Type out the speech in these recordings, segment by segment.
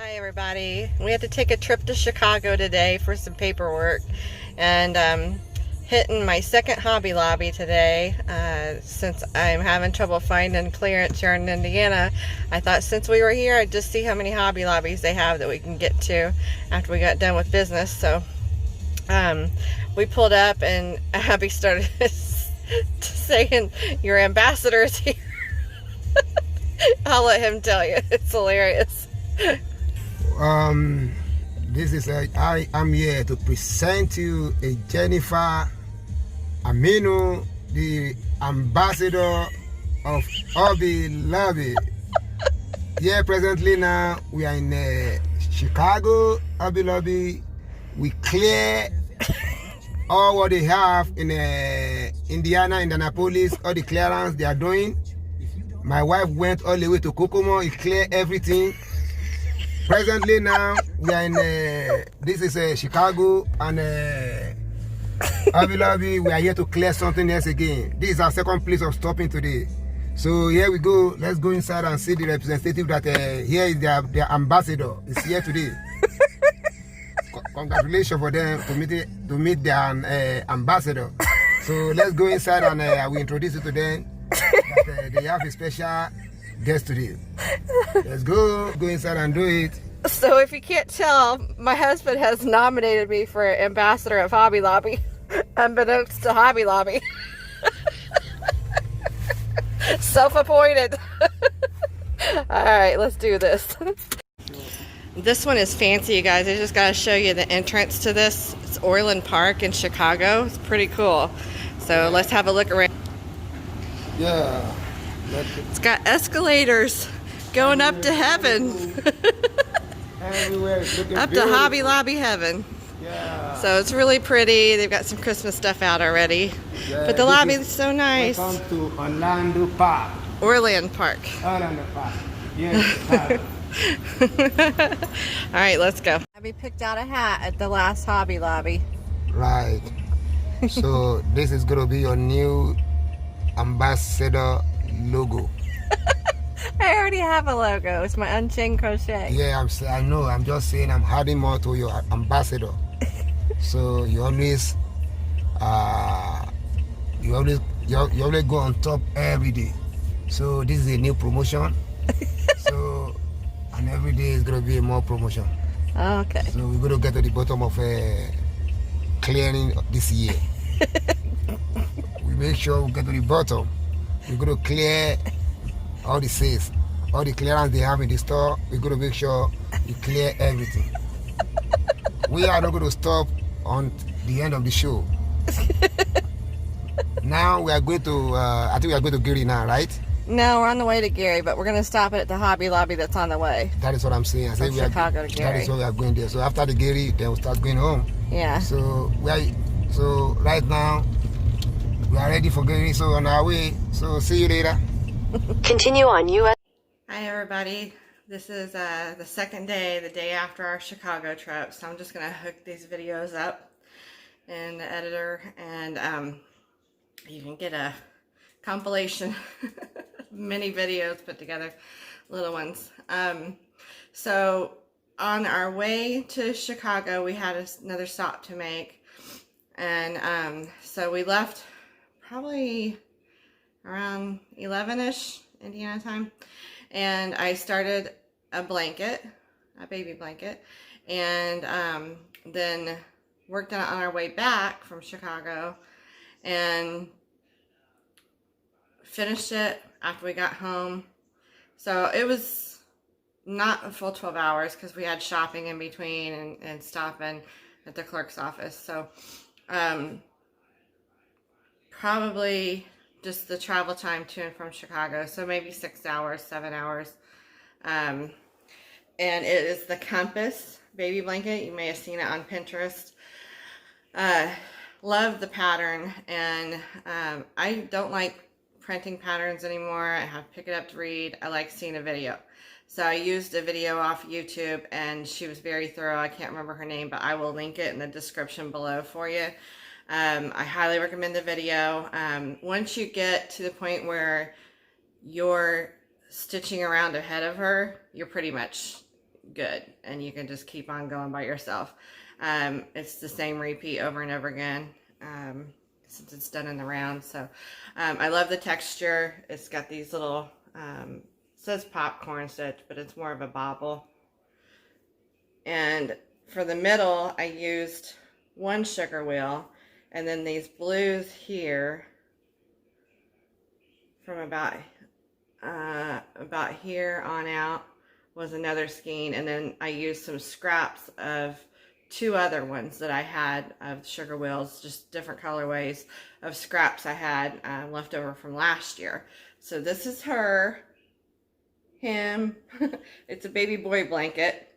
Hi everybody. We had to take a trip to Chicago today for some paperwork, and hitting my second Hobby Lobby today. Since I'm having trouble finding clearance here in Indiana, I thought since we were here I'd just see how many Hobby Lobbies they have that we can get to after we got done with business. So we pulled up and Abby started saying, "Your ambassador is here." I'll let him tell you. It's hilarious. This is I am here to present you a Jennifer Aminu, the ambassador of Hobby Lobby. Here presently now we are in Chicago Hobby Lobby. We clear all what they have in Indianapolis, all the clearance they are doing. My wife went all the way to Kokomo, he cleared everything. Presently now, we are in, this is Chicago and Hobby Lobby. We are here to clear something else again. This is our second place of stopping today. So here we go. Let's go inside and see the representative that here is their ambassador. Is here today. Congratulations for them to meet their ambassador. So let's go inside and I will introduce you to them. That, they have a special guest today. Let's go inside and do it. So if you can't tell, my husband has nominated me for ambassador of Hobby Lobby, unbeknownst to Hobby Lobby. Self-appointed. All right, let's do this. This one is fancy, you guys. I just got to show you the entrance to this. It's Orland Park in Chicago. It's pretty cool. So let's have a look around. Yeah. It's got escalators going up to heaven. Everywhere it's looking Up beautiful. to Hobby Lobby heaven. Yeah. So it's really pretty. They've got some Christmas stuff out already. Yeah, But the lobby is so nice. Welcome to Orlando Park. Orland Park. Orlando Park. Yes. All right, let's go. Abby picked out a hat at the last Hobby Lobby. Right. So this is gonna be your new ambassador logo. I already have a logo. It's my Unchained Crochet. Yeah, I know. I'm just saying I'm adding more to your ambassador. So you always go on top every day. So this is a new promotion. So and every day is gonna be more promotion. Okay. So we're gonna get to the bottom of clearing this year. We make sure we get to the bottom. We're gonna clear all the sales, all the clearance they have in the store. We're gonna make sure we clear everything. We are not gonna stop on the end of the show. Now we are going to, I think we are going to Gary now, right? No, we're on the way to Gary, but we're going to stop it at the Hobby Lobby that's on the way. That is what I'm saying. I From say Chicago to Gary. That is why we are going there. So after the Gary, then we'll start going home. Yeah. So right now, we are ready for Gary. So on our way. So see you later. Continue on US. Hi everybody. This is the second day, the day after our Chicago trip. So I'm just going to hook these videos up in the editor, and you can get a compilation mini videos put together, little ones. So on our way to Chicago, we had another stop to make, and so we left probably around 11ish Indiana time, and I started a blanket, a baby blanket, and then worked on it on our way back from Chicago, and finished it after we got home. So it was not a full 12 hours because we had shopping in between and stopping at the clerk's office. So probably just the travel time to and from Chicago. So maybe 6 hours, 7 hours. And it is the Compass baby blanket. You may have seen it on Pinterest. Love the pattern, and I don't like printing patterns anymore. I have to pick it up to read. I like seeing a video. So I used a video off YouTube, and she was very thorough. I can't remember her name, but I will link it in the description below for you. I highly recommend the video. Once you get to the point where you're stitching around ahead of her, you're pretty much good, and you can just keep on going by yourself. It's the same repeat over and over again, since it's done in the round. So I love the texture. It's got these little, it says popcorn stitch, but it's more of a bobble. And for the middle, I used one sugar wheel, and then these blues here from about here on out was another skein, and then I used some scraps of two other ones that I had of sugar wheels, just different colorways of scraps I had left over from last year. So this is him. It's a baby boy blanket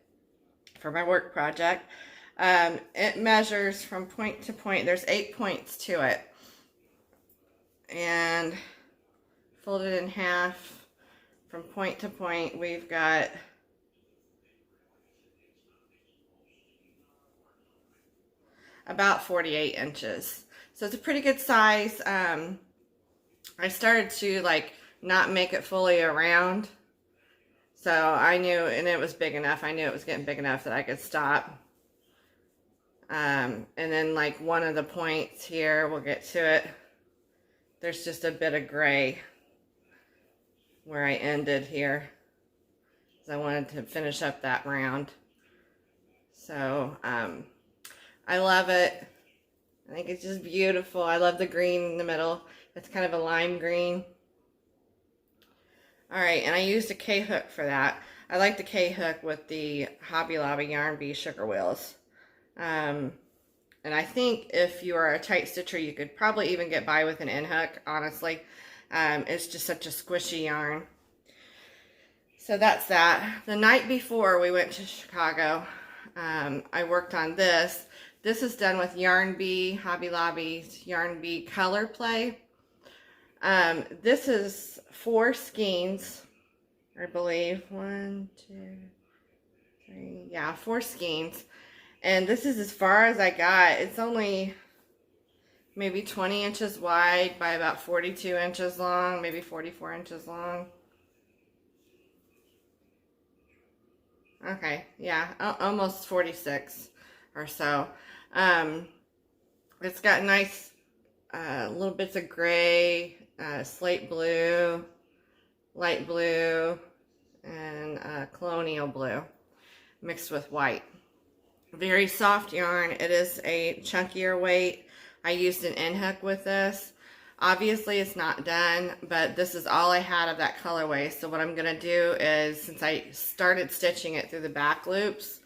for my work project. It measures from point to point. There's 8 points to it, and folded in half from point to point, we've got about 48 inches. So it's a pretty good size. I started to like not make it fully around, so I knew, and it was big enough. I knew it was getting big enough that I could stop. And then like one of the points here, we'll get to it, there's just a bit of gray where I ended here, because I wanted to finish up that round. So I love it. I think it's just beautiful. I love the green in the middle. It's kind of a lime green. All right, and I used a K-hook for that. I like the K-hook with the Hobby Lobby Yarn Bee sugar wheels. And I think if you are a tight stitcher, you could probably even get by with an N-hook, honestly. It's just such a squishy yarn. So that's that. The night before we went to Chicago, I worked on this. This is done with Yarn Bee, Hobby Lobby's Yarn Bee Color Play. This is 4 skeins, I believe. 1, 2, 3, yeah, 4 skeins. And this is as far as I got. It's only maybe 20 inches wide by about 42 inches long, maybe 44 inches long. Okay, yeah, almost 46 or so. It's got nice little bits of gray, slate blue, light blue, and colonial blue mixed with white. Very soft yarn. It is a chunkier weight. I used an N-hook with this. Obviously it's not done, but this is all I had of that colorway. So what I'm going to do is, since I started stitching it through the back loops,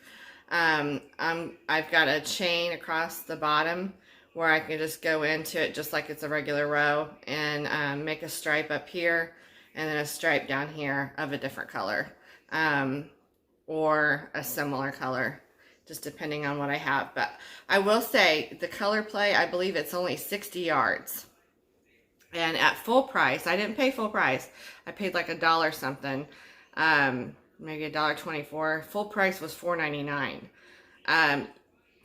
I've got a chain across the bottom where I can just go into it just like it's a regular row and make a stripe up here and then a stripe down here of a different color or a similar color, just depending on what I have. But I will say the color play, I believe it's only 60 yards. And at full price, I didn't pay full price. I paid like $1 something, maybe $1.24. Full price was $4.99.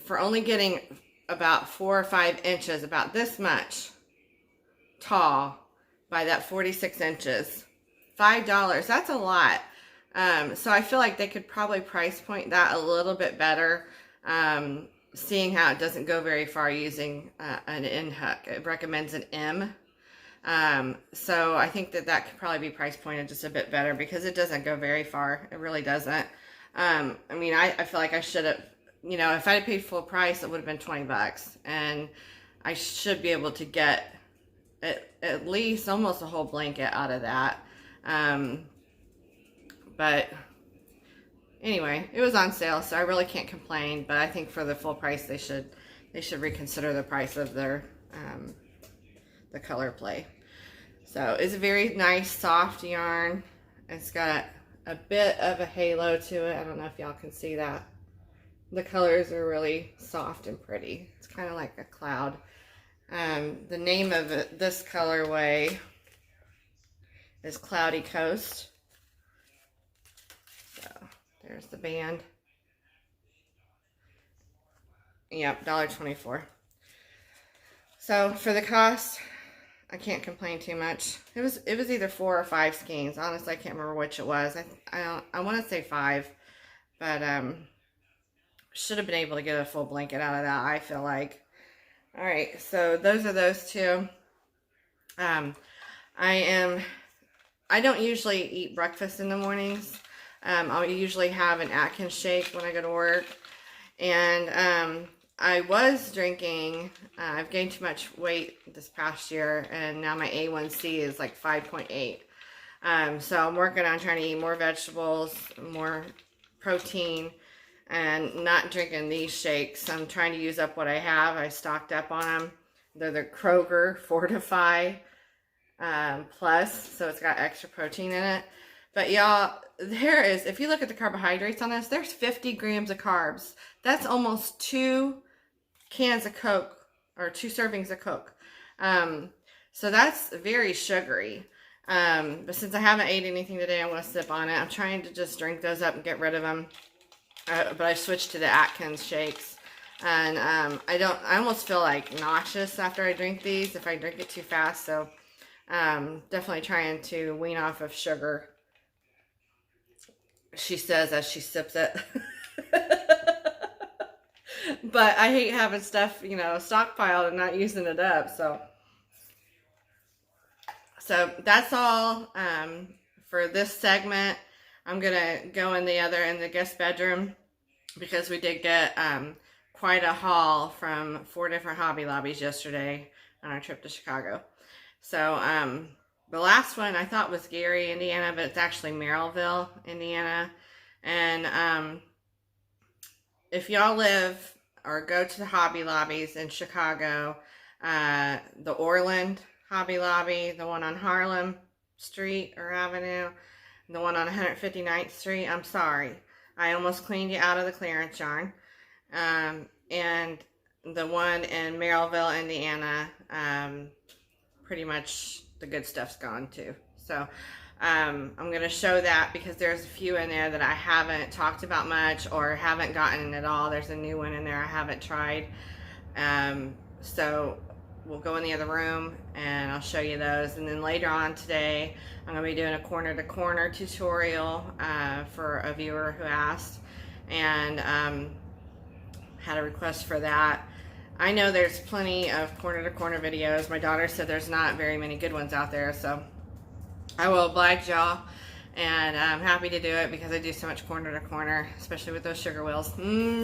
For only getting about 4 or 5 inches, about this much tall by that 46 inches, $5. That's a lot. So I feel like they could probably price point that a little bit better, seeing how it doesn't go very far using an N-hook. It recommends an M. So I think that could probably be price pointed just a bit better because it doesn't go very far. It really doesn't. I mean, I feel like I should have, you know, if I had paid full price, it would have been 20 bucks, and I should be able to get at least almost a whole blanket out of that. But anyway, it was on sale, so I really can't complain, but I think for the full price, they should reconsider the price of their, the color play. So it's a very nice soft yarn. It's got a bit of a halo to it. I don't know if y'all can see that. The colors are really soft and pretty. It's kind of like a cloud. The name of this colorway is Cloudy Coast. So there's the band. Yep, $1.24. So for the cost, I can't complain too much. It was either 4 or 5 skeins. Honestly, I can't remember which it was. I want to say 5, but should have been able to get a full blanket out of that, I feel like. All right, so those are those two. I don't usually eat breakfast in the mornings. I'll usually have an Atkins shake when I go to work. And I was drinking, I've gained too much weight this past year, and now my A1C is like 5.8. So I'm working on trying to eat more vegetables, more protein, and not drinking these shakes. I'm trying to use up what I have. I stocked up on them. They're the Kroger Fortify Plus, so it's got extra protein in it. But y'all, there is, if you look at the carbohydrates on this, there's 50 grams of carbs. That's almost 2 cans of Coke, or 2 servings of Coke. So that's very sugary. But since I haven't ate anything today, I'm going to sip on it. I'm trying to just drink those up and get rid of them. But I switched to the Atkins shakes. And I almost feel like nauseous after I drink these if I drink it too fast. So definitely trying to wean off of sugar, she says as she sips it. But I hate having stuff, you know, stockpiled and not using it up. So that's all for this segment. I'm gonna go in the guest bedroom, because we did get quite a haul from 4 different Hobby Lobbies yesterday on our trip to Chicago. So the last one I thought was Gary, Indiana, but it's actually Merrillville, Indiana. And if y'all live or go to the Hobby Lobbies in Chicago, the Orland Hobby Lobby, the one on Harlem Street or Avenue, the one on 159th Street, I'm sorry. I almost cleaned you out of the clearance yarn. And the one in Merrillville, Indiana, pretty much the good stuff's gone too. So I'm going to show that because there's a few in there that I haven't talked about much or haven't gotten at all. There's a new one in there I haven't tried. So we'll go in the other room and I'll show you those. And then later on today, I'm going to be doing a corner to corner tutorial for a viewer who asked, and had a request for that. I know there's plenty of corner to corner videos. My daughter said there's not very many good ones out there, so I will oblige y'all, and I'm happy to do it because I do so much corner to corner, especially with those sugar wheels.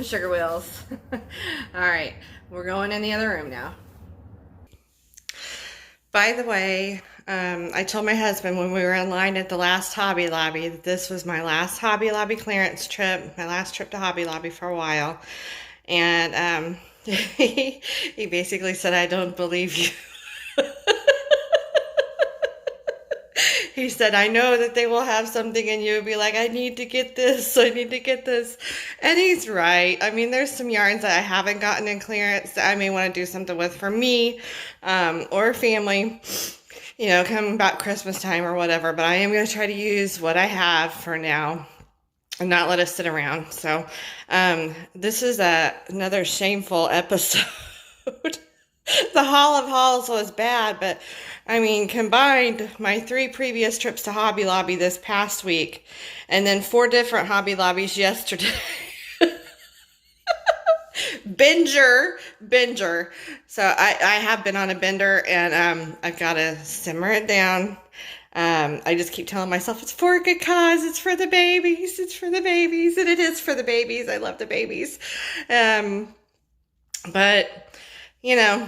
Sugar wheels. All right, we're going in the other room now. By the way, I told my husband when we were in line at the last Hobby Lobby that this was my last Hobby Lobby clearance trip, my last trip to Hobby Lobby for a while. And he basically said, I don't believe you. He said, I know that they will have something in you and be like, I need to get this, I need to get this. And he's right. I mean, there's some yarns that I haven't gotten in clearance that I may want to do something with for me or family, you know, coming back Christmas time or whatever. But I am going to try to use what I have for now and not let us sit around. So this is another shameful episode. The Haul of Hauls was bad, but I mean, combined my 3 previous trips to Hobby Lobby this past week, and then 4 different Hobby Lobbies yesterday. Binger. So I have been on a bender, and I've got to simmer it down. I just keep telling myself it's for a good cause. It's for the babies. It's for the babies, and it is for the babies. I love the babies. But you know,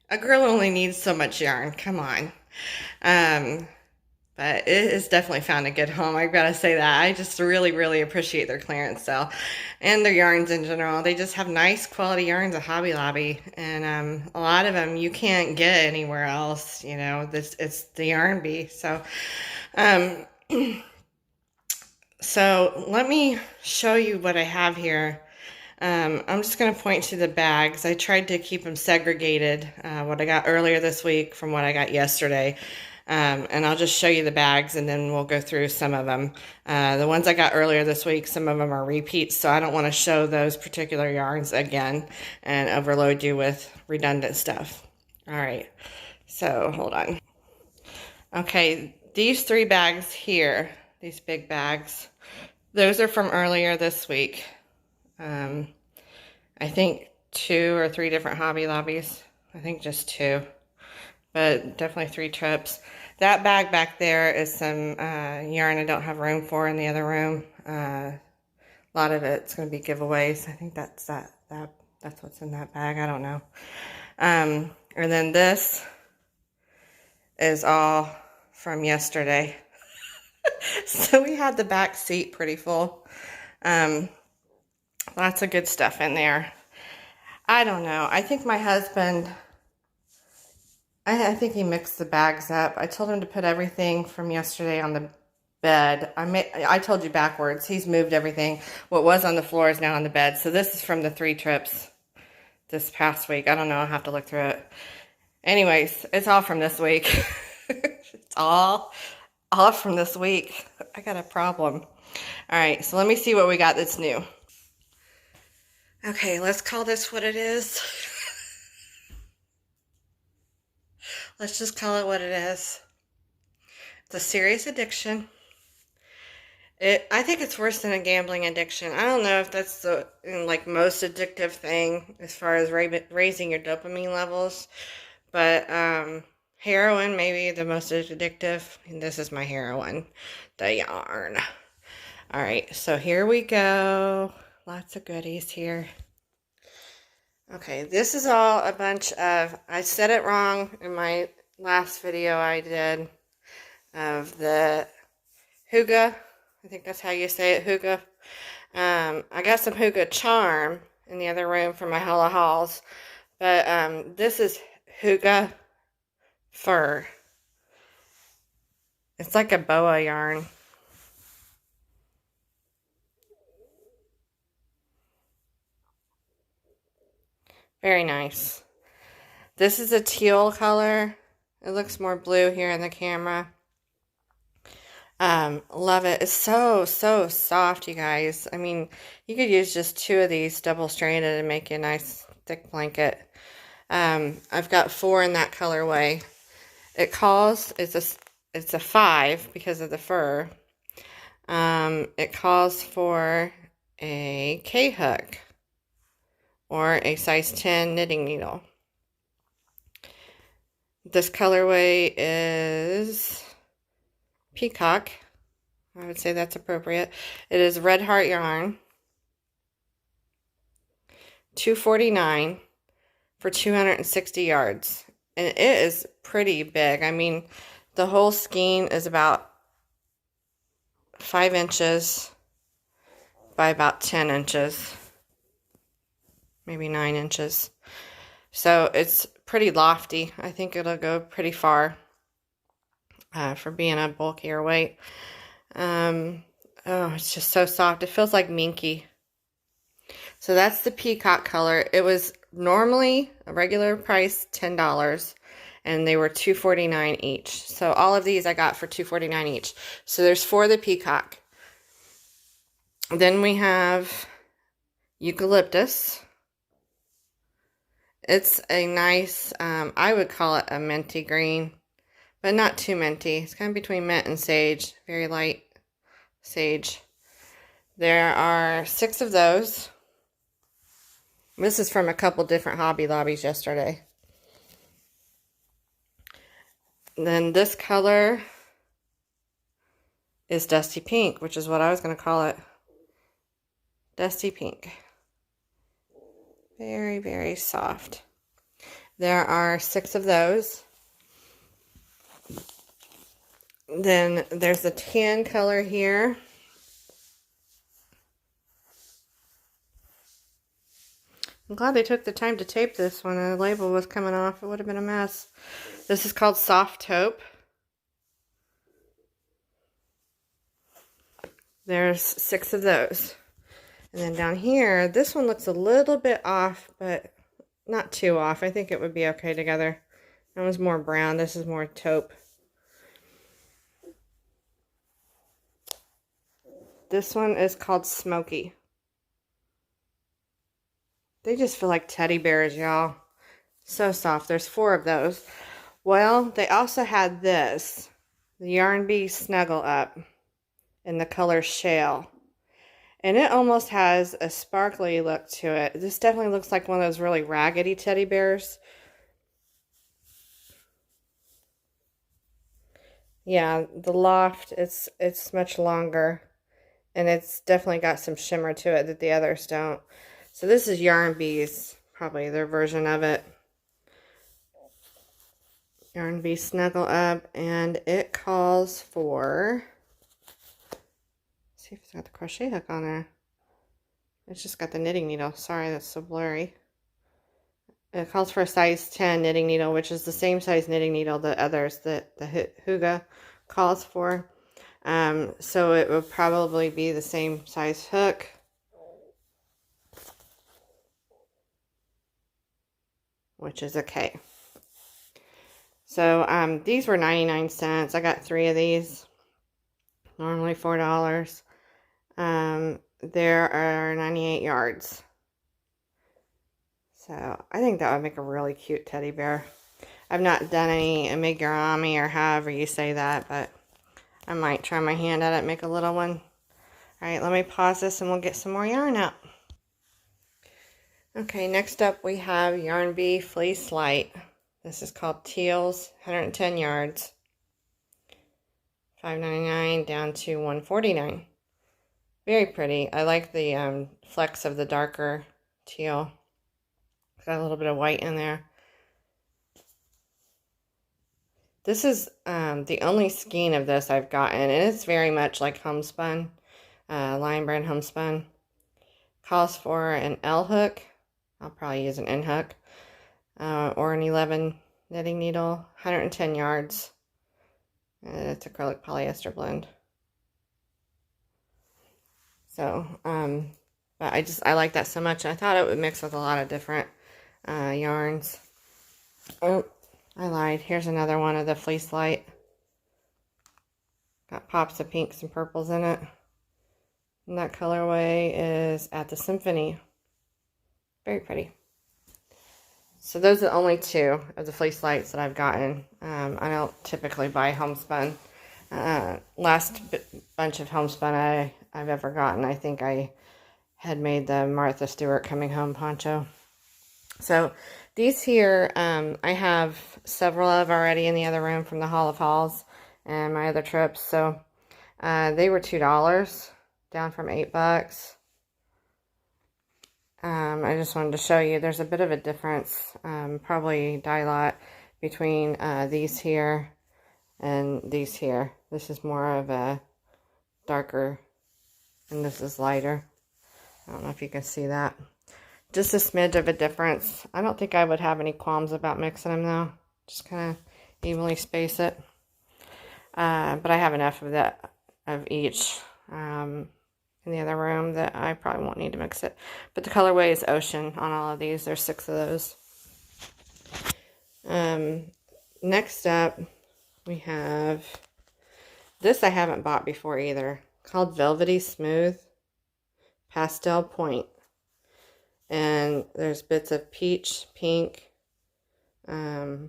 a girl only needs so much yarn. Come on. But it has definitely found a good home. I've got to say that. I just really, really appreciate their clearance sale and their yarns in general. They just have nice quality yarns at Hobby Lobby. And a lot of them you can't get anywhere else. You know, it's the Yarn Bee. So, so let me show you what I have here. I'm just going to point to the bags. I tried to keep them segregated, what I got earlier this week from what I got yesterday. And I'll just show you the bags and then we'll go through some of them. The ones I got earlier this week, some of them are repeats, so I don't want to show those particular yarns again and overload you with redundant stuff. All right, so hold on. Okay, these 3 bags here, these big bags, Those are from earlier this week. I think 2 or 3 different Hobby Lobbies. I think just 2, but definitely 3 trips. That bag back there is some yarn I don't have room for in the other room. A lot of it's going to be giveaways. I think that's what's in that bag. I don't know. And then this is all from yesterday. So we had the back seat pretty full. Lots of good stuff in there. I don't know. I think my husband, I think he mixed the bags up. I told him to put everything from yesterday on the bed. I told you backwards. He's moved everything. What was on the floor is now on the bed. So this is from the 3 trips this past week. I don't know. I'll have to look through it. Anyways, it's all from this week. It's all from this week. I got a problem. All right, so let me see what we got that's new. Okay, let's call this what it is. Let's just call it what it is. It's a serious addiction. I think it's worse than a gambling addiction. I don't know if that's the most addictive thing as far as raising your dopamine levels, but heroin may be the most addictive. And this is my heroin, the yarn. All right, so here we go. Lots of goodies here. Okay, this is all a bunch of, I said it wrong in my last video I did of the Hygge. I think that's how you say it, Hygge. I got some Hygge charm in the other room for my Hella hauls, but this is Hygge fur. It's like a boa yarn. Very nice. This is a teal color. It looks more blue here in the camera. Love it. It's so soft, you guys. I mean, you could use just 2 of these double-stranded and make you a nice thick blanket. I've got 4 in that colorway. It's a 5 because of the fur. It calls for a K-hook or a size 10 knitting needle. This colorway is Peacock. I would say that's appropriate. It is Red Heart yarn. $2.49 for 260 yards. And it is pretty big. I mean, the whole skein is about 5 inches by about 10 inches. Maybe 9 inches. So it's pretty lofty. I think it'll go pretty far for being a bulkier weight. Oh, it's just so soft. It feels like minky. So that's the peacock color. It was normally a regular price, $10, and they were $2.49 each. So all of these I got for $2.49 each. So there's 4 of the peacock. Then we have eucalyptus. It's a nice, I would call it a minty green, but not too minty. It's kind of between mint and sage, very light sage. There are 6 of those. This is from a couple different Hobby Lobbies yesterday. And then this color is Dusty Pink, which is what I was going to call it. Dusty Pink. Very soft. There are 6 of those. Then there's a tan color here. I'm glad they took the time to tape this when the label was coming off. It would have been a mess. This is called Soft Taupe. There's 6 of those. And then down here, this one looks a little bit off, but not too off. I think it would be okay together. That one's more brown. This is more taupe. This one is called Smoky. They just feel like teddy bears, y'all. So soft. There's 4 of those. Well, they also had this. The Yarn Bee Snuggle Up in the color Shale. And it almost has a sparkly look to it. This definitely looks like one of those really raggedy teddy bears. Yeah, the loft, it's much longer. And it's definitely got some shimmer to it that the others don't. So this is Yarn Bee's, probably their version of it. Yarn Bee Snuggle Up, and it calls for, let's see if it's got the crochet hook on there. It's just got the knitting needle. Sorry, that's so blurry. It calls for a size 10 knitting needle, which is the same size knitting needle the others that the Huga calls for. So it would probably be the same size hook. Which is okay. So these were 99 cents. I got 3 of these. Normally $4. There are 98 yards. So I think that would make a really cute teddy bear. I've not done any amigurumi or however you say that, but I might try my hand at it, make a little one. Alright, let me pause this and we'll get some more yarn out. Okay, next up we have Yarn Bee Fleece Light. This is called Teals, 110 yards. $5.99 down to $1.49. Very pretty. I like the flecks of the darker teal. Got a little bit of white in there. This is the only skein of this I've gotten, and it's very much like homespun, Lion Brand homespun. Calls for an L hook. I'll probably use an N hook, or an 11 knitting needle, 110 yards. It's acrylic polyester blend. So, but I like that so much. I thought it would mix with a lot of different yarns. Oh, I lied. Here's another one of the Fleece Light. Got pops of pinks and purples in it. And that colorway is at the Symphony. Very pretty. So those are the only 2 of the Fleece Lights that I've gotten. I don't typically buy homespun. Last bunch of homespun I've ever gotten, I think I had made the Martha Stewart Coming Home poncho. So these here, I have several of already in the other room from the Hall of Halls and my other trips. So they were $2, down from $8. I just wanted to show you there's a bit of a difference, probably dye lot, between these here and these here. This is more of a darker and this is lighter. I don't know if you can see that. Just a smidge of a difference. I don't think I would have any qualms about mixing them though. Just kind of evenly space it. But I have enough of that, of each in the other room that I probably won't need to mix it. But the colorway is Ocean on all of these. There's 6 of those. Next up, we have, this I haven't bought before either, called Velvety Smooth Pastel Point. And there's bits of peach, pink, blue,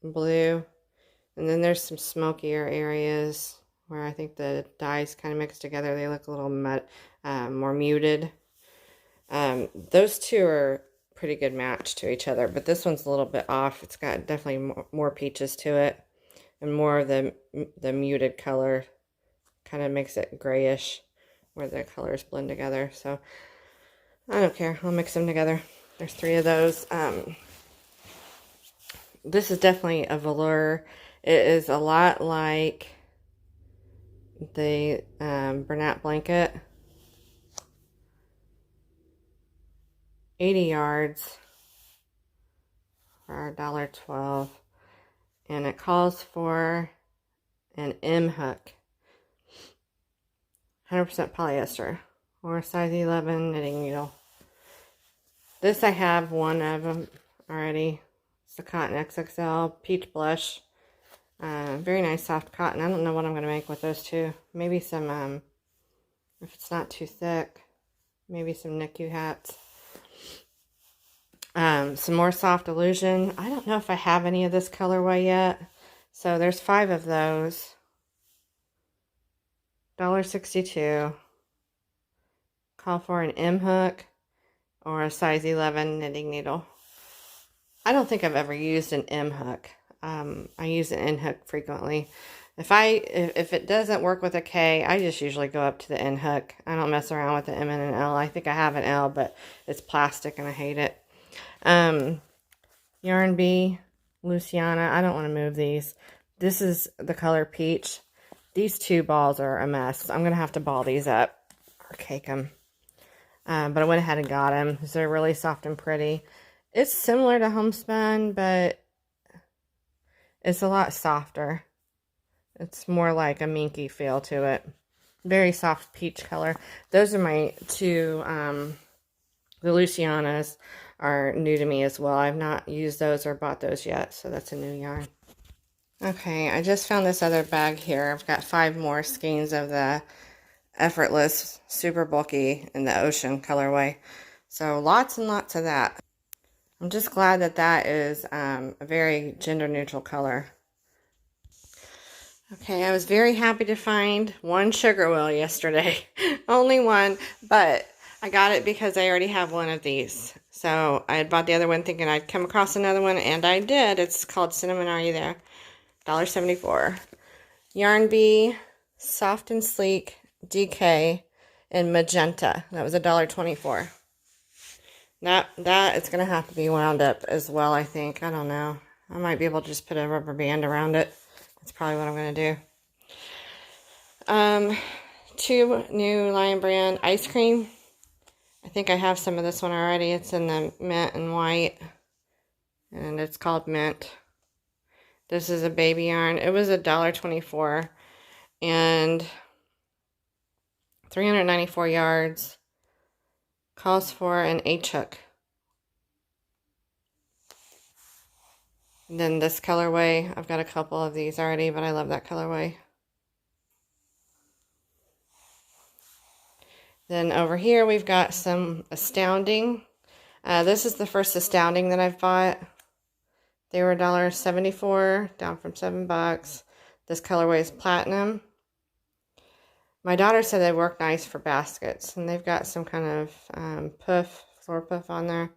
and then there's some smokier areas where I think the dyes kind of mix together. They look a little more muted. Those 2 are pretty good match to each other, but this one's a little bit off. It's got definitely more peaches to it, and more of the muted color kind of makes it grayish where the colors blend together. So I don't care. I'll mix them together. There's 3 of those. This is definitely a velour. It is a lot like the Bernat blanket. 80 yards for $1.12. And it calls for an M hook. 100% polyester. Or size 11 knitting needle. This I have 1 of them already. It's the Cotton XXL Peach Blush. Very nice soft cotton. I don't know what I'm going to make with those 2. Maybe some, if it's not too thick, maybe some NICU hats. Some more Soft Illusion. I don't know if I have any of this colorway yet. So there's 5 of those. $1.62. call for an M hook or a size 11 knitting needle. I don't think I've ever used an M hook. I use an N hook frequently. If it doesn't work with a K, I just usually go up to the N hook. I don't mess around with the M and an L. I think I have an L, but it's plastic and I hate it. Yarn B, Luciana. I don't want to move these. This is the color peach. These two balls are a mess. I'm going to have to ball these up or cake them. But I went ahead and got them because they're really soft and pretty. It's similar to homespun, but it's a lot softer. It's more like a minky feel to it. Very soft peach color. Those are my two, the Lucianas are new to me as well. I've not used those or bought those yet, so that's a new yarn. Okay, I just found this other bag here. I've got 5 more skeins of the Effortless Super Bulky in the Ocean colorway. So lots and lots of that. I'm just glad that that is a very gender neutral color. Okay, I was very happy to find one sugar wheel yesterday. Only one, but I got it because I already have one of these. So I had bought the other one thinking I'd come across another one, and I did. It's called Cinnamon Are You There? $1.74. Yarn B, Soft and Sleek, DK, in magenta. That was $1.24. That is going to have to be wound up as well, I think. I don't know. I might be able to just put a rubber band around it. That's probably what I'm going to do. 2 new Lion Brand ice cream. I think I have some of this one already. It's in the mint and white. And it's called Mint. This is a baby yarn. It was $1.24. And 394 yards. Calls for an H hook. And then this colorway, I've got a couple of these already, but I love that colorway. Then over here we've got some Astounding. This is the first Astounding that I've bought. They were $1.74, down from $7. This colorway is Platinum. My daughter said they work nice for baskets, and they've got some kind of floor puff on there.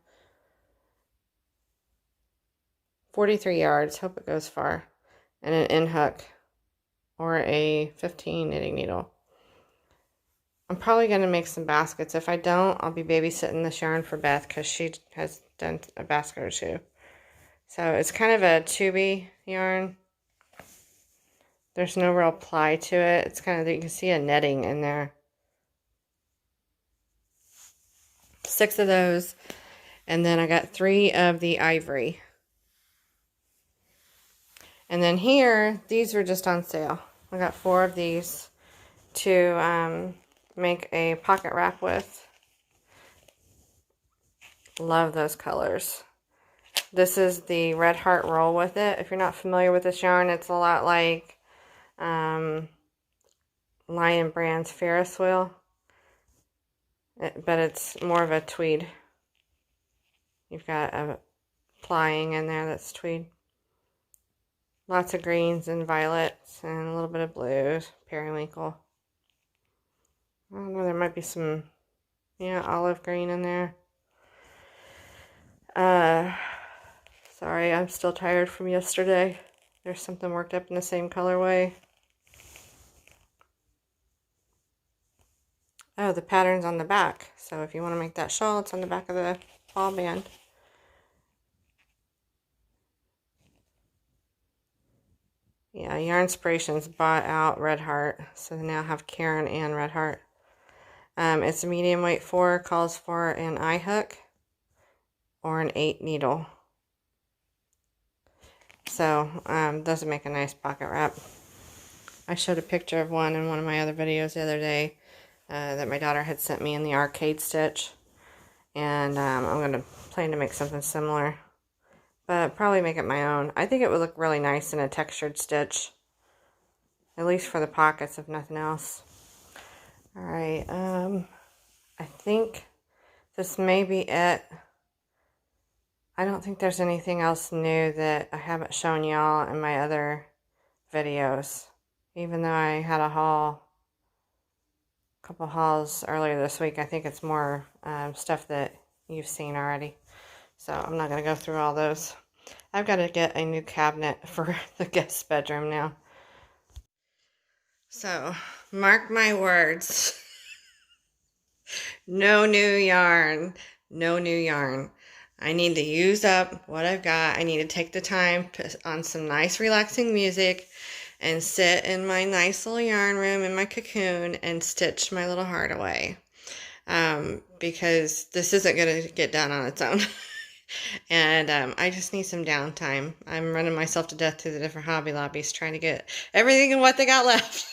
43 yards, hope it goes far. And an N hook or a 15 knitting needle. I'm probably going to make some baskets. If I don't, I'll be babysitting this yarn for Beth because she has done a basket or 2. So it's kind of a tubey yarn. There's no real ply to it. It's kind of, you can see a netting in there. 6 of those. And then I got 3 of the ivory. And then here, these were just on sale. I got 4 of these to make a pocket wrap with. Love those colors. This is the Red Heart roll with it. If you're not familiar with this yarn, it's a lot like Lion Brand's Ferris wheel. But it's more of a tweed. You've got a plying in there that's tweed. Lots of greens and violets and a little bit of blues, periwinkle. I don't know, there might be some, yeah, olive green in there. Sorry, I'm still tired from yesterday. There's something worked up in the same colorway. Oh, the pattern's on the back. So if you want to make that shawl, it's on the back of the ball band. Yeah, Yarn Inspirations bought out Red Heart, so they now have Karen and Red Heart. It's a medium weight 4, calls for an eye hook or an 8 needle. So, doesn't make a nice pocket wrap. I showed a picture of one in one of my other videos the other day that my daughter had sent me in the arcade stitch. And I'm going to plan to make something similar. But probably make it my own. I think it would look really nice in a textured stitch. At least for the pockets, if nothing else. Alright, I think this may be it. I don't think there's anything else new that I haven't shown y'all in my other videos. Even though I had a haul a couple hauls earlier this week. I think it's more stuff that you've seen already. So I'm not going to go through all those. I've got to get a new cabinet for the guest bedroom now. So, mark my words. No new yarn. No new yarn. I need to use up what I've got. I need to take the time on some nice relaxing music and sit in my nice little yarn room in my cocoon and stitch my little heart away. Because this isn't going to get done on its own. And I just need some downtime. I'm running myself to death through the different Hobby Lobbies trying to get everything and what they got left.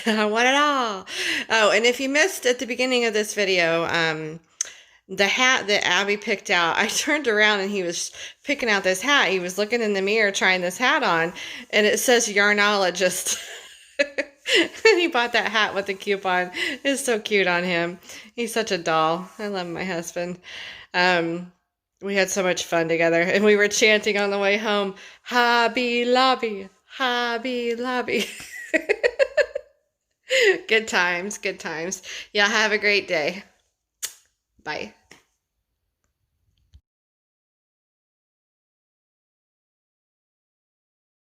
I want it all. Oh, and if you missed at the beginning of this video, the hat that Abby picked out, I turned around and he was picking out this hat. He was looking in the mirror trying this hat on, and it says Yarnologist. And he bought that hat with the coupon. It's so cute on him. He's such a doll. I love my husband. We had so much fun together, and we were chanting on the way home, Hobby Lobby, Hobby Lobby. Good times, good times. Y'all have a great day. Bye.